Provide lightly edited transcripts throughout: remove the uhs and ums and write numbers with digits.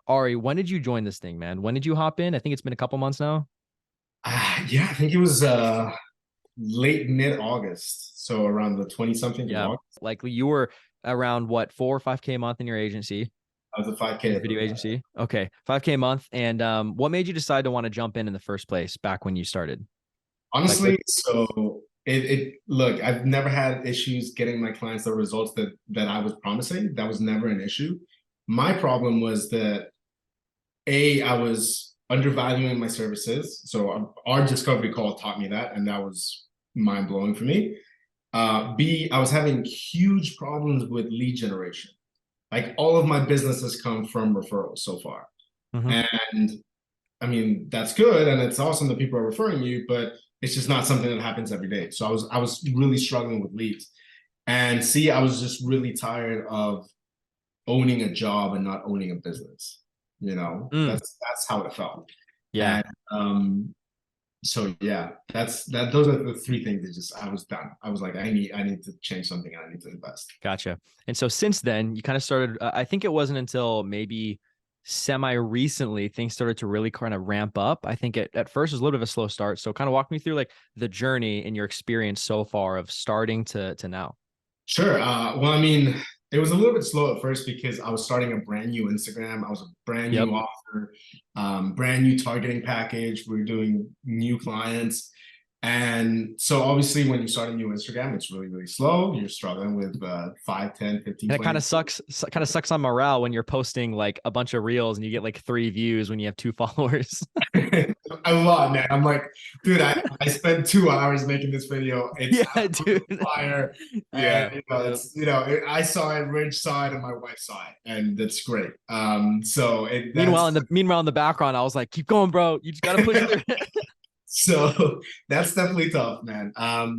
Ari, when did you join this thing, man? When did you hop in? I think it's been a couple months now. Yeah, I think it was late mid-August, so around the 20 something of Yeah. August. Likely you were around what, 4 or 5K a month in your agency, I was a in 5K your at the video agency? Okay. 5K a month. And what made you decide to want to jump in the first place back when you started? Like what? honestly. So it look, I've never had issues getting my clients the results that I was promising. That was never an issue. My problem was that I was undervaluing my services. So our discovery call taught me that, and that was mind blowing for me. B, I was having huge problems with lead generation. Like all of my business has come from referrals so far. Mhm. And I mean, that's good and it's awesome that people are referring you, but it's just not something that happens every day. So I was really struggling with leads. And C, I was just really tired of owning a job and not owning a business. You know, Mm, that's how it felt. yeah. And so yeah, those are the three things that just I was done. I was like, I need to change something and I need to invest. Gotcha. And so since then, you kind of started, I think it wasn't until maybe semi recently things started to really kind of ramp up. I think at first it was a little bit of a slow start. So kind of walk me through like the journey and your experience so far of starting to now. Sure. Well, I mean, it was a little bit slow at first because I was starting a brand new Instagram. I was a brand Yep. new offer, brand new targeting package. We are doing new clients. And so obviously when you start a new Instagram, it's really, really slow. You're struggling with 5, 10, 15, And it 20. kind of sucks on morale when you're posting like a bunch of reels and you get like 3 views when you have 2 followers. A lot, man. I'm like, dude, I spent 2 hours making this video. It's Yeah, dude. absolutely fire. And Yeah. Yep. I saw it, Ridge saw it, and my wife saw it, and that's great. So it Meanwhile, that's in the background, I was like, keep going, bro. You just gotta push through. so that's definitely tough, man.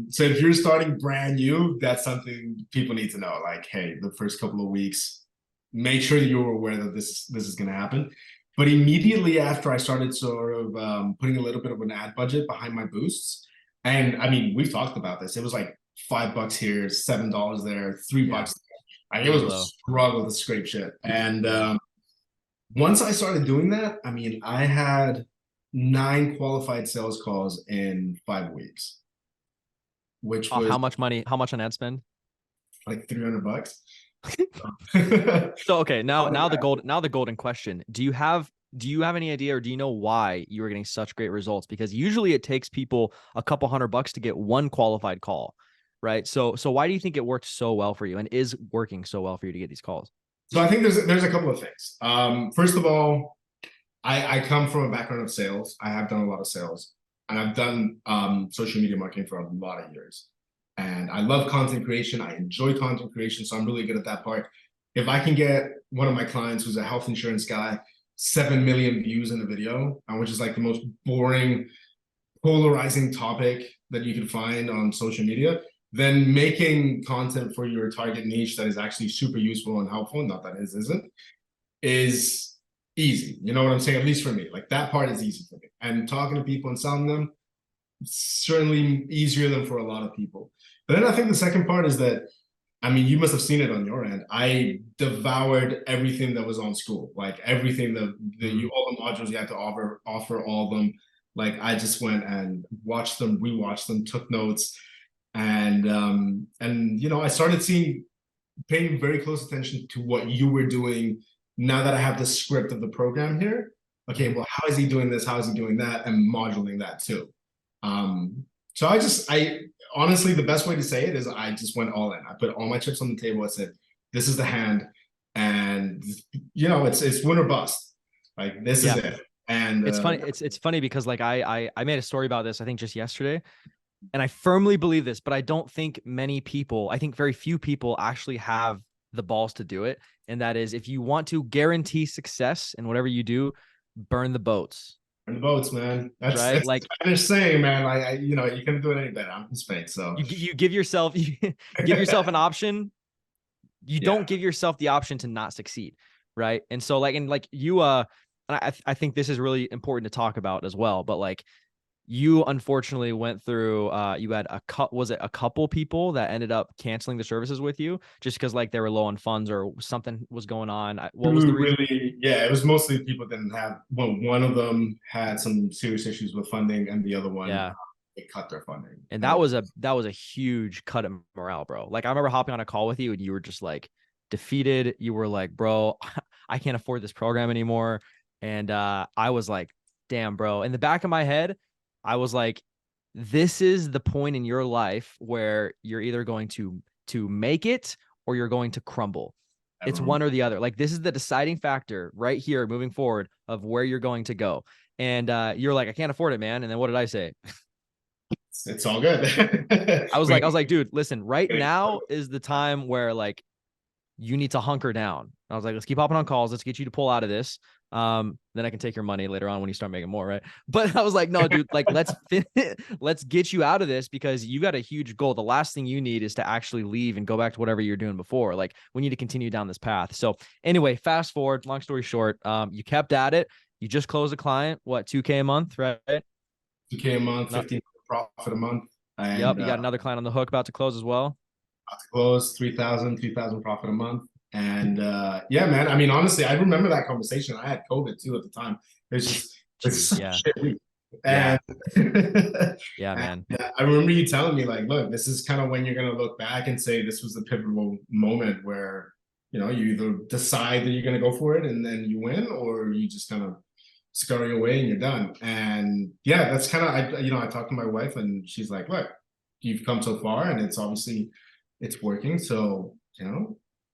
So if you're starting brand new, that's something people need to know. Like, hey, the first couple of weeks, make sure that you're aware that this is going to happen. But immediately after I started sort of putting a little bit of an ad budget behind my boosts, and I mean, we've talked about this. It was like $5 here, $7 there, three Yeah, bucks. Like, it really was a low. struggle to scrape shit. And Yeah. once I started doing that, I mean, I had 9 qualified sales calls in 5 weeks, which Off was how much money? How much on ad spend? like $300. So okay, now the golden question. Do you have any idea or do you know why you were getting such great results? Because usually it takes people a couple $100 to get one qualified call, right? So why do you think it worked so well for you and is working so well for you to get these calls? So I think there's a couple of things. First of all, I come from a background of sales. I have done a lot of sales, and I've done social media marketing for a lot of years. And I love content creation. I enjoy content creation, so I'm really good at that part. If I can get one of my clients who's a health insurance guy 7 million views in a video, which is like the most boring, polarizing topic that you can find on social media, then making content for your target niche that is actually super useful and helpful, not that it isn't, is easy. You know what I'm saying? At least for me, like that part is easy for me. And talking to people and selling them, certainly easier than for a lot of people. But then I think the second part is that, I mean, you must have seen it on your end. I devoured everything that was on school, like everything that Mhm. you all the modules you had to offer all of them. Like I just went and watched them, rewatched them, took notes, and I started paying very close attention to what you were doing. Now that I have the script of the program here, okay, Mhm. well, how is he doing this? How is he doing that? And moduling that too. So I honestly, the best way to say it is I just went all in. I put all my chips on the table. I said, this is the hand, and it's win or bust. Like this is Yeah. it. And It's funny. It's funny because like I made a story about this, I think just yesterday. And I firmly believe this, but I don't think many people, I think very few people actually have the balls to do it. And that is if you want to guarantee success in whatever you do, burn the boats, the boats, man. That's right? that's Like Spanish saying, man. Like you couldn't do it any better. I'm from Spain, so you give yourself you give yourself an option. You yeah. don't give yourself the option to not succeed, right? And so like and like you and I think this is really important to talk about as well, but like you unfortunately went through you had was it a couple people that ended up canceling the services with you just because like they were low on funds or something was going on? What was the reason? Really, yeah, it was mostly people didn't have. Well, one of them had some serious issues with funding, and the other one Yeah. they cut their funding. And And that was a huge cut in morale, bro. Like I remember hopping on a call with you and you were just like defeated. You were like, bro, I can't afford this program anymore. And I was like, damn, bro. In the back of my head, I was like, this is the point in your life where you're either going to make it or you're going to crumble. I It's remember one or the other. Like this is the deciding factor right here moving forward of where you're going to go. And you're like, I can't afford it, man. And then what did I say? it's all good. I was like, dude, listen, right now is the time where like you need to hunker down. I was like, let's keep hopping on calls. Let's get you to pull out of this. Then I can take your money later on when you start making more, right? But I was like, no, dude, like let's get you out of this because you got a huge goal. The last thing you need is to actually leave and go back to whatever you're doing before. Like we need to continue down this path. So anyway, fast forward, long story short, you kept at it. You just closed a client, what, 2K a month, right? 2K a month, No, 15 profit a month, yep, and you got another client on the hook about to close as well. about to close 3,000 profit a month. And yeah, man. I mean, honestly, I remember that conversation. I had COVID too at the time. It's just it's Jeez, such a yeah. shit week. Yeah. And, Yeah, and man. I remember you telling me like, look, this is kind of when you're gonna look back and say this was the pivotal moment where you either decide that you're gonna go for it and then you win, or you just kind of scurry away and you're done. And yeah, that's kind of I talked to my wife and she's like, look, you've come so far and it's obviously it's working. So,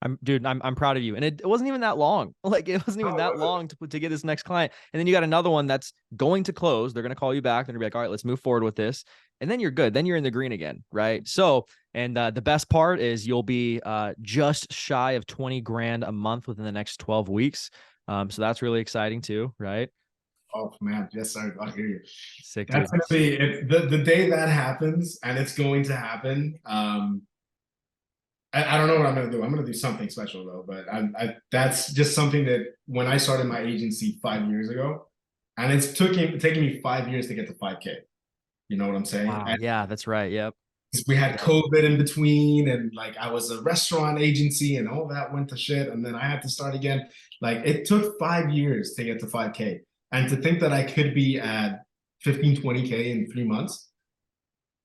I'm proud of you. And it wasn't even that long. Like it wasn't even that long to get this next client. And then you got another one that's going to close. They're going to call you back. They're gonna be like, all right, let's move forward with this. And then you're good. Then you're in the green again. Right. So, and the best part is you'll be just shy of 20 grand a month within the next 12 weeks. So that's really exciting too. Right. oh man, yes, I hear you. Sick, That's dude. gonna be it, the day that happens, and it's going to happen. I don't know what I'm gonna do. I'm gonna do something special though, but that's just something that when I started my agency 5 years ago, and it's taking me 5 years to get to 5K. You know what I'm saying? Wow. And Yeah, that's right. Yep. we had Yep. COVID in between, and like I was a restaurant agency, and all that went to shit, and then I had to start again. Like it took 5 years to get to 5K, and to think that I could be at 15, 20K in 3 months,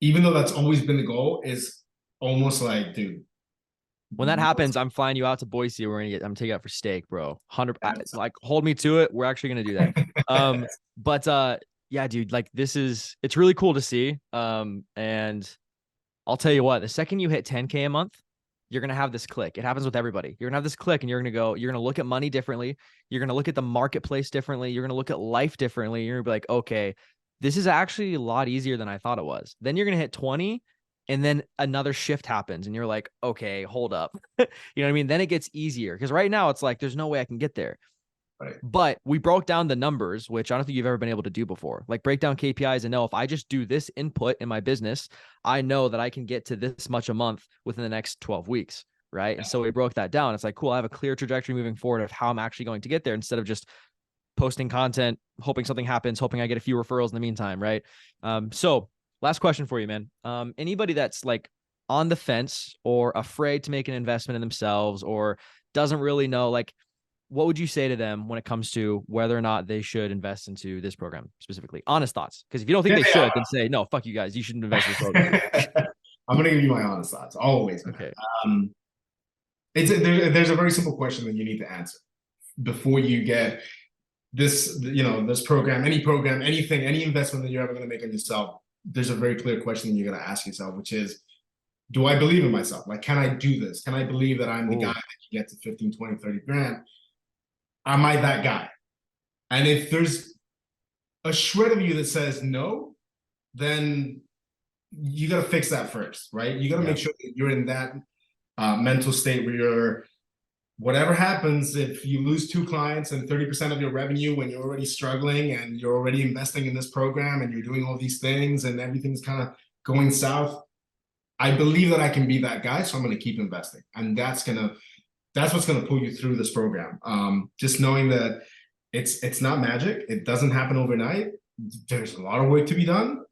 even though that's always been the goal, is almost like, dude, When that happens, I'm flying you out to Boise. I'm taking you out for steak, bro. 100, like hold me to it. We're actually gonna do that. But yeah, dude, like it's really cool to see. And I'll tell you what, the second you hit 10K a month, you're gonna have this click. It happens with everybody. You're gonna have this click, and you're gonna look at money differently. You're gonna look at the marketplace differently. You're gonna look at life differently. You're gonna be like, okay, this is actually a lot easier than I thought it was. Then you're gonna hit 20, and then another shift happens, and you're like, okay, hold up. You know what I mean? Then it gets easier because right now it's like there's no way I can get there. right. But we broke down the numbers, which I don't think you've ever been able to do before. Like break down KPIs and know if I just do this input in my business, I know that I can get to this much a month within the next 12 weeks. Right. And so we broke that down. It's like, cool, I have a clear trajectory moving forward of how I'm actually going to get there instead of just posting content, hoping something happens, hoping I get a few referrals in the meantime. Right. So last question for you, man. Anybody that's like on the fence or afraid to make an investment in themselves or doesn't really know, like, what would you say to them when it comes to whether or not they should invest into this program specifically? Honest thoughts. Because if you don't think Yeah, they yeah. should, then say, no, fuck you guys. You shouldn't invest in this program. I'm gonna give you my honest thoughts, always, man. Okay. Um, there's a very simple question that you need to answer before you get this, this program, anything, any investment that you're ever going to make on yourself. There's a very clear question that you're going to ask yourself, which is, do I believe in myself? Like, can I do this? Can I believe that I'm the guy that can get to 15, 20, 30 grand? Am I that guy? And if there's a shred of you that says no, then you got to fix that first, right? You got to make sure that you're in that mental state where you're, whatever happens, if you lose 2 clients and 30% of your revenue when you're already struggling and you're already investing in this program and you're doing all these things and everything's kind of going south, I believe that I can be that guy, so I'm going to keep investing. And that's what's going to pull you through this program. Just knowing that it's not magic. It doesn't happen overnight. there's a lot of work to be done.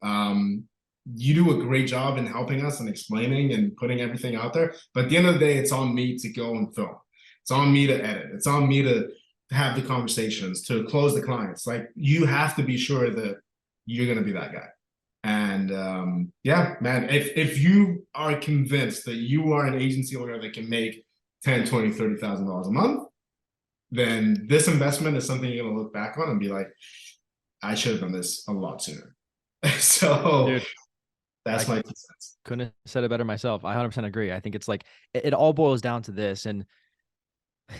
You do a great job in helping us and explaining and putting everything out there. But at the end of the day, it's on me to go and film. It's on me to edit. It's on me to have the conversations, to close the clients. Like, you have to be sure that you're going to be that guy. And yeah, man, if you are convinced that you are an agency owner that can make 10, 20, $30,000 a month, then this investment is something you're going to look back on and be like, I should have done this a lot sooner. So Dude, that's I my 2 cents. couldn't have said it better myself. I 100% agree. I think it's like it all boils down to this. And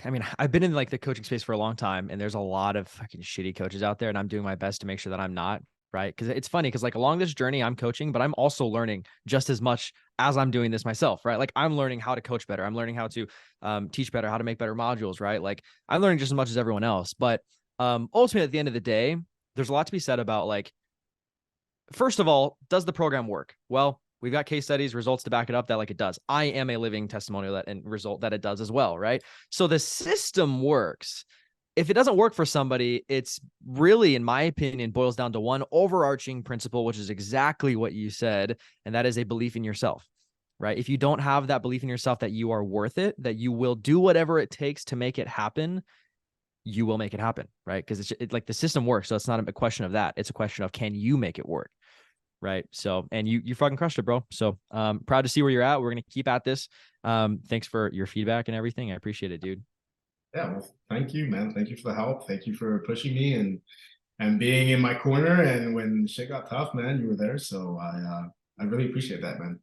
I mean, I've been in like the coaching space for a long time, and there's a lot of fucking shitty coaches out there, and I'm doing my best to make sure that I'm not, right? Because it's funny, because like along this journey, I'm coaching, but I'm also learning just as much as I'm doing this myself, right? Like, I'm learning how to coach better. I'm learning how to teach better, how to make better modules, right? Like, I'm learning just as much as everyone else. But ultimately, at the end of the day, there's a lot to be said about, like, first of all, does the program work? Well, we've got case studies, results to back it up that like it does. I am a living testimonial that and result that it does as well, right? So the system works. If it doesn't work for somebody, it's really, in my opinion, boils down to one overarching principle, which is exactly what you said, and that is a belief in yourself, right? If you don't have that belief in yourself that you are worth it, that you will do whatever it takes to make it happen, you will make it happen, right? Because it's like the system works. So it's not a question of that. It's a question of, can you make it work? Right. So, and you fucking crushed it, bro. So proud to see where you're at. We're going to keep at this. Thanks for your feedback and everything. I appreciate it, dude. Yeah, well, thank you, man. Thank you for the help. Thank you for pushing me and being in my corner. And when shit got tough, man, you were there. So I really appreciate that, man.